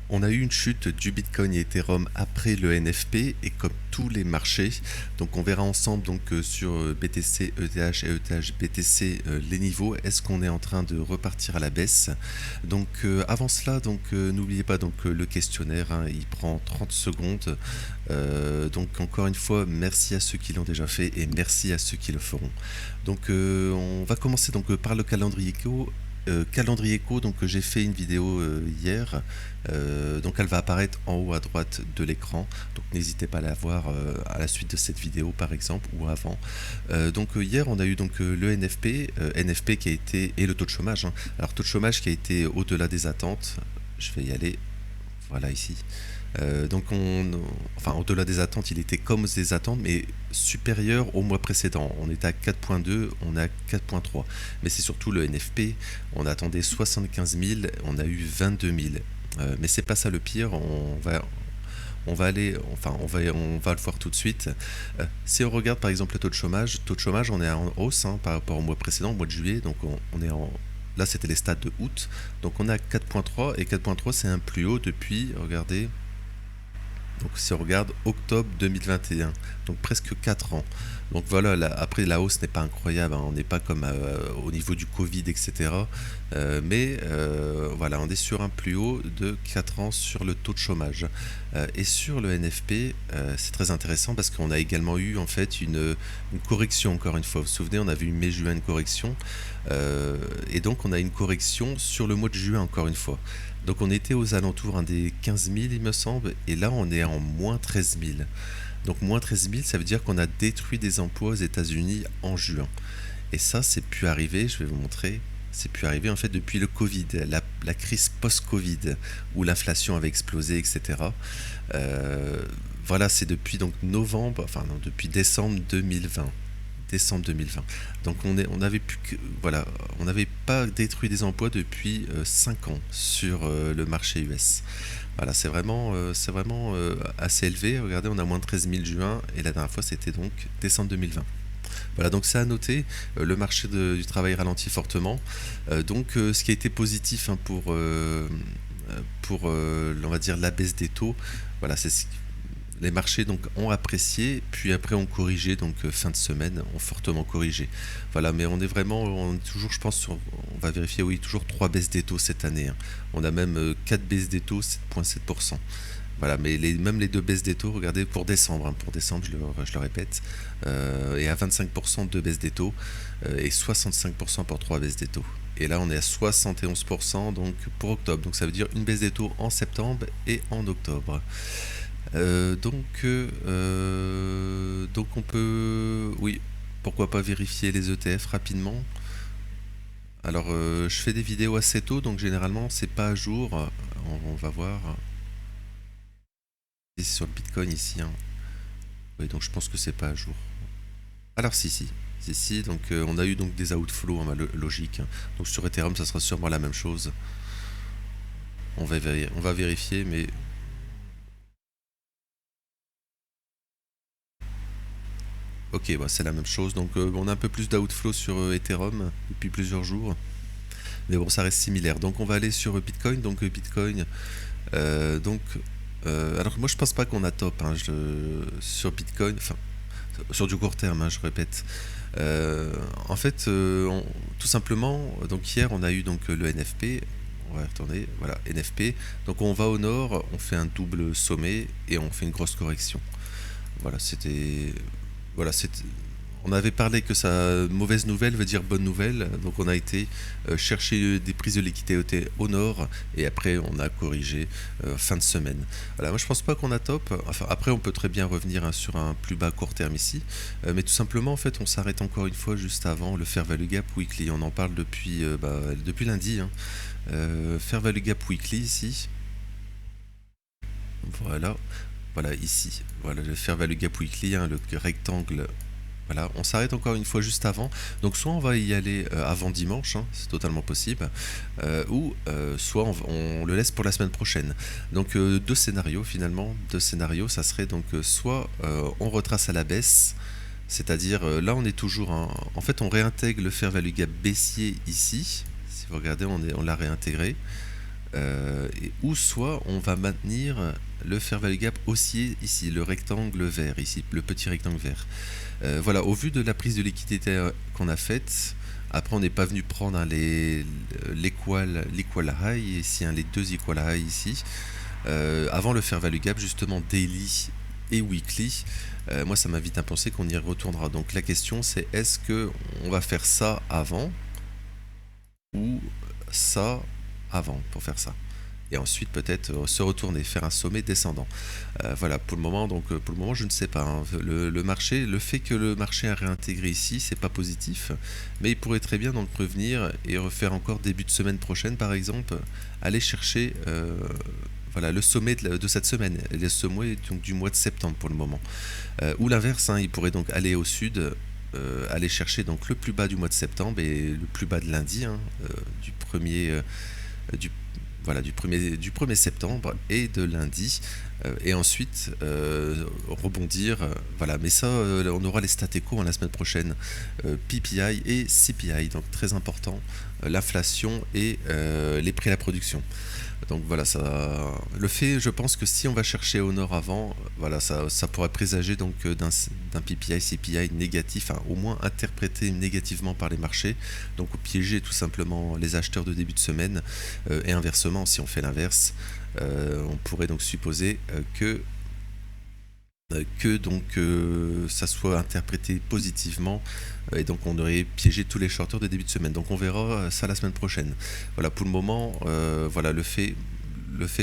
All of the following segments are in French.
On a eu une chute du Bitcoin et Ethereum après le NFP et comme tous les marchés, donc on verra ensemble sur BTC, ETH et ETH BTC les niveaux. Est-ce qu'on est en train de repartir à la baisse? Avant cela, n'oubliez pas le questionnaire, hein, il prend 30 secondes. Encore une fois, merci à ceux qui l'ont déjà fait et merci à ceux qui le feront. On va commencer par le calendrier éco. J'ai fait une vidéo hier, elle va apparaître en haut à droite de l'écran, donc n'hésitez pas à la voir à la suite de cette vidéo par exemple ou avant. Hier on a eu le NFP, NFP qui a été, et le taux de chômage, hein. Alors taux de chômage qui a été au-delà des attentes, je vais y aller, voilà ici. Enfin, au-delà des attentes, il était comme des attentes, mais supérieur au mois précédent. On était à 4.2, on est à 4.3. Mais c'est surtout le NFP. On attendait 75 000, on a eu 22 000. Mais c'est pas ça le pire. On va aller, enfin, on va le voir tout de suite. Si on regarde par exemple le taux de chômage, on est en hausse, hein, par rapport au mois précédent, au mois de juillet. On est en Là, c'était les stats de août. Donc, on est à 4.3 et 4.3, c'est un plus haut depuis, regardez, donc si on regarde octobre 2021, donc presque 4 ans. Donc voilà, après la hausse n'est pas incroyable, hein, on n'est pas comme au niveau du Covid, etc. Voilà, on est sur un plus haut de 4 ans sur le taux de chômage. Et sur le NFP, c'est très intéressant parce qu'on a également eu en fait une correction, encore une fois. Vous vous souvenez, on avait eu mai-juin une correction. Et donc on a une correction sur le mois de juin, encore une fois. Donc on était aux alentours, hein, des 15 000 il me semble, et là on est en moins 13 000. Donc moins 13 000, ça veut dire qu'on a détruit des emplois aux États-Unis en juin. Et ça, c'est plus arrivé, je vais vous montrer, c'est plus arrivé en fait depuis le Covid, la crise post-Covid, où l'inflation avait explosé, etc. Voilà, c'est depuis novembre, enfin non, depuis décembre 2020. Décembre 2020. On avait voilà, on n'avait pas détruit des emplois depuis 5 ans sur le marché US. Voilà, c'est vraiment assez élevé. Regardez, on a moins de 13 000 juin et la dernière fois c'était donc décembre 2020. Voilà, donc c'est à noter, le marché du travail ralentit fortement. Ce qui a été positif, hein, on va dire la baisse des taux, voilà, les marchés ont apprécié, puis après ont corrigé, fin de semaine, ont fortement corrigé. Voilà, mais on est toujours, je pense, on va vérifier, oui, toujours 3 baisses des taux cette année, hein. On a même 4 baisses des taux, 7,7%. Voilà, mais même les 2 baisses des taux, regardez, pour décembre, hein, je le répète, et à 25% de baisse des taux, et 65% pour 3 baisses des taux. Et là, on est à 71% pour octobre. Donc ça veut dire une baisse des taux en septembre et en octobre. On peut, oui, pourquoi pas vérifier les ETF rapidement. Alors, je fais des vidéos assez tôt, donc généralement c'est pas à jour. On va voir. C'est sur le Bitcoin ici, hein. Oui, donc je pense que c'est pas à jour. Alors si, on a eu des outflows, hein, logique, hein. Donc sur Ethereum, ça sera sûrement la même chose. On va vérifier, mais ok, bah c'est la même chose. On a un peu plus d'outflow sur Ethereum depuis plusieurs jours. Mais bon, ça reste similaire. Donc on va aller sur Bitcoin. Bitcoin. Alors moi je pense pas qu'on a top, hein, sur Bitcoin. Enfin, sur du court terme, hein, je répète. Tout simplement, hier on a eu le NFP. On va retourner, voilà, NFP. Donc on va au nord, on fait un double sommet et on fait une grosse correction. Voilà, on avait parlé que ça, mauvaise nouvelle veut dire bonne nouvelle, donc on a été chercher des prises de liquidité au nord et après on a corrigé fin de semaine. Voilà, moi je pense pas qu'on a top. Enfin, après on peut très bien revenir, hein, sur un plus bas court terme ici, mais tout simplement en fait on s'arrête encore une fois juste avant le Fair Value Gap Weekly. On en parle depuis lundi, hein. Fair Value Gap Weekly ici. Voilà ici. Voilà le Fair Value Gap Weekly, hein, le rectangle. Voilà, on s'arrête encore une fois juste avant. Donc soit on va y aller avant dimanche, hein, c'est totalement possible, ou soit on le laisse pour la semaine prochaine. Deux scénarios finalement. Deux scénarios, ça serait soit on retrace à la baisse, c'est-à-dire là on est toujours en fait on réintègre le Fair Value Gap baissier ici. Si vous regardez, on l'a réintégré. ou soit on va maintenir le fair value gap haussier ici, le rectangle vert ici, le petit rectangle vert. Voilà, au vu de la prise de liquidité qu'on a faite, après on n'est pas venu prendre l'equal high ici, les deux equal high ici, avant le fair value gap justement daily et weekly. Moi ça m'invite à penser qu'on y retournera. Donc la question c'est, est-ce que on va faire ça avant ou ça avant pour faire ça, et ensuite peut-être se retourner, faire un sommet descendant. Voilà, pour le moment, pour le moment, je ne sais pas, hein. Le marché, le fait que le marché a réintégré ici, c'est pas positif, mais il pourrait très bien donc revenir et refaire encore début de semaine prochaine, par exemple, aller chercher voilà, le sommet de cette semaine, le sommet donc du mois de septembre pour le moment. Ou l'inverse, hein, il pourrait donc aller au sud, aller chercher donc le plus bas du mois de septembre et le plus bas de lundi, hein, du premier du voilà, du 1er septembre et de lundi, et ensuite rebondir, voilà, mais ça on aura les stats éco la semaine prochaine, PPI et CPI, donc très important, l'inflation et les prix à la production. Donc voilà, ça, le fait, je pense que si on va chercher au nord avant, voilà, ça pourrait présager donc d'un PPI, CPI négatif, hein, au moins interprété négativement par les marchés, donc piéger tout simplement les acheteurs de début de semaine, et inversement, si on fait l'inverse, on pourrait donc supposer que ça soit interprété positivement, et donc on aurait piégé tous les shorters de début de semaine. Donc on verra ça la semaine prochaine. Voilà, pour le moment, voilà, le fait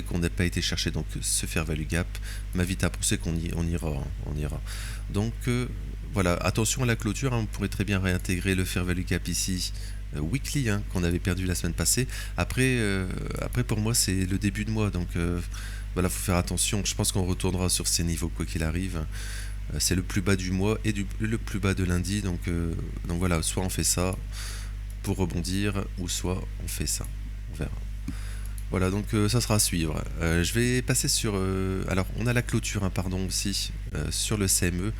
qu'on n'ait pas été chercher donc ce fair value gap m'invite à penser on ira, hein, on ira. Donc voilà, attention à la clôture, hein, on pourrait très bien réintégrer le fair value gap ici, weekly, hein, qu'on avait perdu la semaine passée. Après pour moi c'est le début de mois, donc voilà, faut faire attention. Je pense qu'on retournera sur ces niveaux quoi qu'il arrive. C'est le plus bas du mois et le plus bas de lundi, donc voilà, soit on fait ça pour rebondir, ou soit on fait ça, on verra. Voilà, donc ça sera à suivre. Je vais passer sur... alors, on a la clôture, hein, pardon, aussi, sur le CME.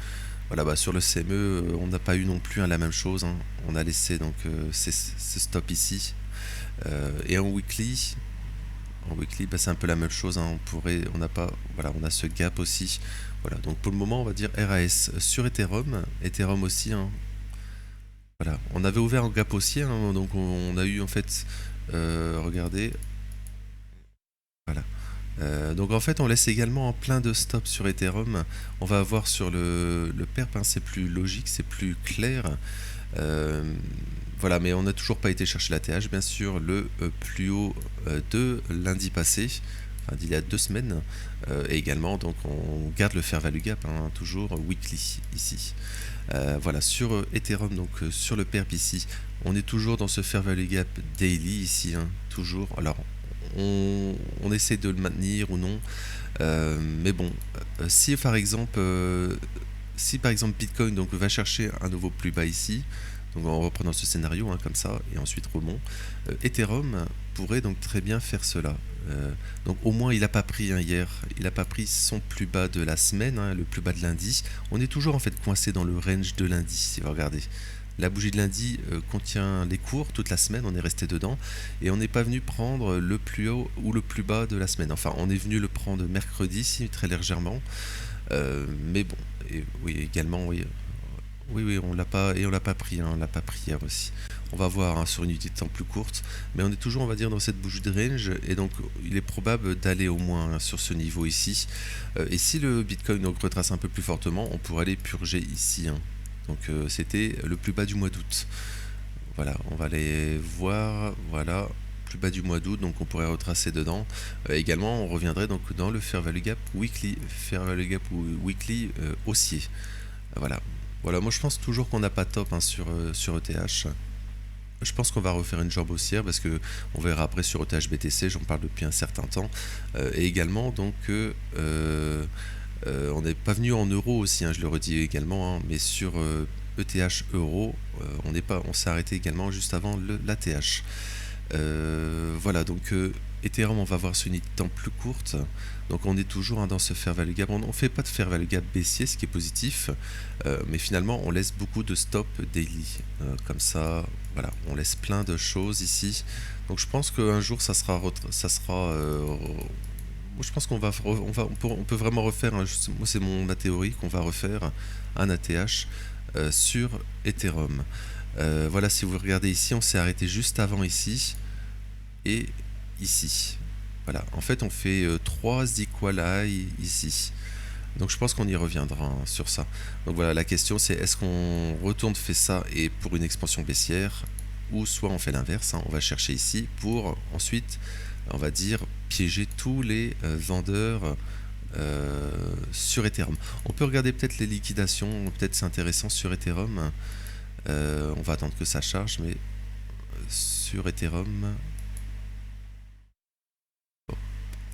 Voilà, bah, sur le CME, on n'a pas eu non plus, hein, la même chose, hein. On a laissé donc ces stops ici. Et en weekly, bah, c'est un peu la même chose, hein. On n'a pas, voilà, on a ce gap aussi. Voilà, donc pour le moment, on va dire RAS sur Ethereum aussi, hein. Voilà, on avait ouvert un gap haussier, hein, donc on a eu en fait, regardez, voilà. Donc en fait, on laisse également plein de stops sur Ethereum. On va avoir sur le perp, hein, c'est plus logique, c'est plus clair. Voilà, mais on n'a toujours pas été chercher la TH, bien sûr, le plus haut de lundi passé, enfin d'il y a 2 semaines, et également, donc on garde le fair value gap, hein, toujours weekly ici. Voilà, sur Ethereum, donc sur le perp ici, on est toujours dans ce fair value gap daily ici, hein, toujours. Alors, on essaie de le maintenir ou non, mais bon, si par exemple Bitcoin donc va chercher un nouveau plus bas ici, donc en reprenant ce scénario, hein, comme ça, et ensuite rebond, Ethereum pourrait donc très bien faire cela. Donc au moins il n'a pas pris, hein, hier, il n'a pas pris son plus bas de la semaine, hein, le plus bas de lundi. On est toujours en fait coincé dans le range de lundi, si vous regardez. La bougie de lundi contient les cours toute la semaine, on est resté dedans, et on n'est pas venu prendre le plus haut ou le plus bas de la semaine. Enfin, on est venu le prendre mercredi, si, très légèrement, mais bon, et, oui, également, oui. Oui, on l'a pas, et on l'a pas pris, hein, on l'a pas pris hier aussi. On va voir, hein, sur une unité de temps plus courte, mais on est toujours, on va dire, dans cette bougie de range, et donc il est probable d'aller au moins, hein, sur ce niveau ici. Et si le Bitcoin donc retrace un peu plus fortement, on pourrait aller purger ici, hein. Donc c'était le plus bas du mois d'août. Voilà, on va aller voir, voilà, plus bas du mois d'août, donc on pourrait retracer dedans. Également, on reviendrait donc dans le Fair Value Gap Weekly, Weekly haussier. Voilà. Voilà, moi je pense toujours qu'on n'a pas top, hein, sur ETH. Je pense qu'on va refaire une jambe haussière parce que on verra après sur ETH BTC, j'en parle depuis un certain temps. Et également, donc, on n'est pas venu en euros aussi, hein, je le redis également, hein, mais sur ETH euro, on s'est arrêté également juste avant l'ATH. Voilà, donc Ethereum, on va voir sur une unité de temps plus courte. Donc on est toujours dans ce fair value gap. On ne fait pas de fair value gap baissier, ce qui est positif. Mais finalement, on laisse beaucoup de stop daily. Comme ça, voilà, on laisse plein de choses ici. Donc je pense qu'un jour, ça sera... je pense on peut vraiment refaire, moi c'est ma théorie, qu'on va refaire un ATH sur Ethereum. Voilà, si vous regardez ici, on s'est arrêté juste avant ici et ici. Voilà, en fait on fait 3 equal high ici. Donc je pense qu'on y reviendra sur ça. Donc voilà, la question c'est est-ce qu'on retourne fait ça et pour une expansion baissière, ou soit on fait l'inverse, on va chercher ici pour ensuite, on va dire, piéger tous les vendeurs sur Ethereum. On peut regarder peut-être les liquidations, peut-être c'est intéressant sur Ethereum. On va attendre que ça charge, mais sur Ethereum,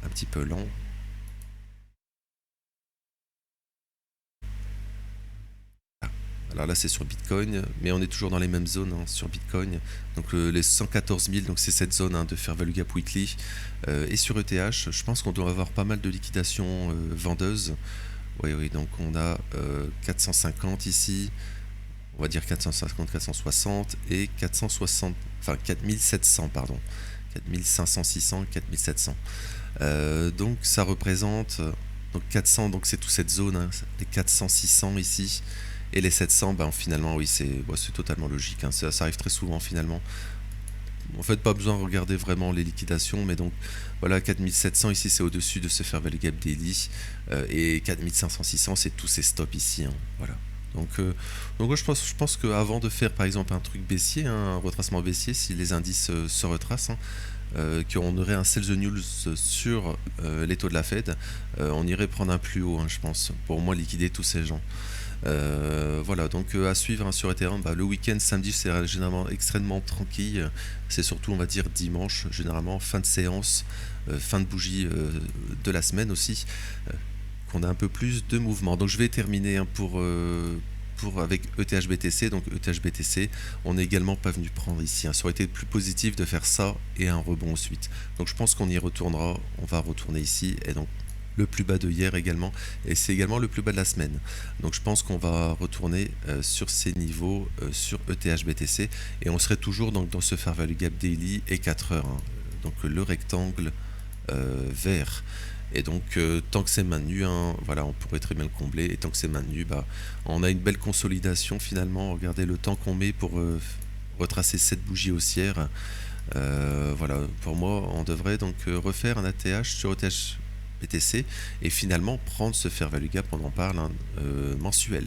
un petit peu lent. Alors là c'est sur Bitcoin, mais on est toujours dans les mêmes zones sur Bitcoin. Donc les 114 000, donc c'est cette zone de Fair Value Gap Weekly. Et sur ETH, je pense qu'on doit avoir pas mal de liquidations vendeuses. Oui, donc on a 450 ici, on va dire 450, 460 et 460, enfin 4700 pardon. 4500, 600, 4700. Donc ça représente donc 400, donc c'est toute cette zone, les 400, 600 ici. Et les 700, ben, finalement, oui, c'est totalement logique. Ça arrive très souvent, finalement. En fait, pas besoin de regarder vraiment les liquidations, mais donc, voilà, 4700 ici, c'est au-dessus de ce Fair Value Gap Daily. Et 4500, 600, c'est tous ces stops ici. Voilà. Donc je pense qu'avant de faire, par exemple, un truc baissier, un retracement baissier, si les indices se retracent, qu'on aurait un sell the news sur les taux de la Fed, on irait prendre un plus haut, je pense, pour au moins liquider tous ces gens. Voilà, donc à suivre sur Ethereum. Le week-end, samedi, c'est généralement extrêmement tranquille. C'est surtout, on va dire, dimanche, généralement, fin de séance, fin de bougie de la semaine aussi, qu'on a un peu plus de mouvement. Donc je vais terminer avec ETH-BTC. Donc ETH-BTC, on n'est également pas venu prendre ici. Ça aurait été plus positif de faire ça et un rebond ensuite. Donc je pense qu'on y retournera. On va retourner ici. Et donc le plus bas de hier également, et c'est également le plus bas de la semaine. Donc je pense qu'on va retourner sur ces niveaux sur ETH-BTC, et on serait toujours donc dans ce Fair Value Gap Daily et 4 heures, donc le rectangle vert. Et donc tant que c'est maintenu, voilà, on pourrait très bien le combler, et tant que c'est maintenu, on a une belle consolidation finalement. Regardez le temps qu'on met pour retracer cette bougie haussière. Voilà, pour moi on devrait donc refaire un ATH sur ETH BTC et finalement prendre ce fair value gap, on en parle, mensuel.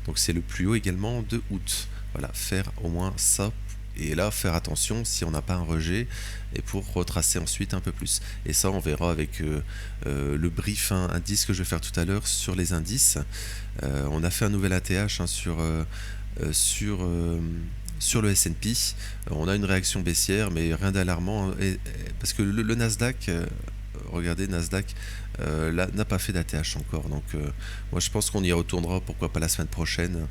Donc c'est le plus haut également de août. Voilà, faire au moins ça, et là faire attention si on n'a pas un rejet, et pour retracer ensuite un peu plus. Et ça on verra avec le brief indice que je vais faire tout à l'heure sur les indices. On a fait un nouvel ATH sur le S&P. On a une réaction baissière, mais rien d'alarmant, parce que le Nasdaq, regardez, Nasdaq là n'a pas fait d'ATH encore, donc moi je pense qu'on y retournera, pourquoi pas la semaine prochaine,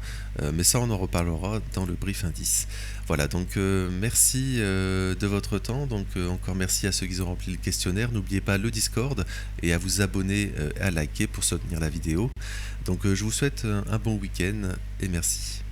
mais ça on en reparlera dans le brief indice. Voilà, donc merci de votre temps, donc encore merci à ceux qui ont rempli le questionnaire. N'oubliez pas le Discord et à vous abonner et à liker pour soutenir la vidéo. Donc je vous souhaite un bon week-end et merci.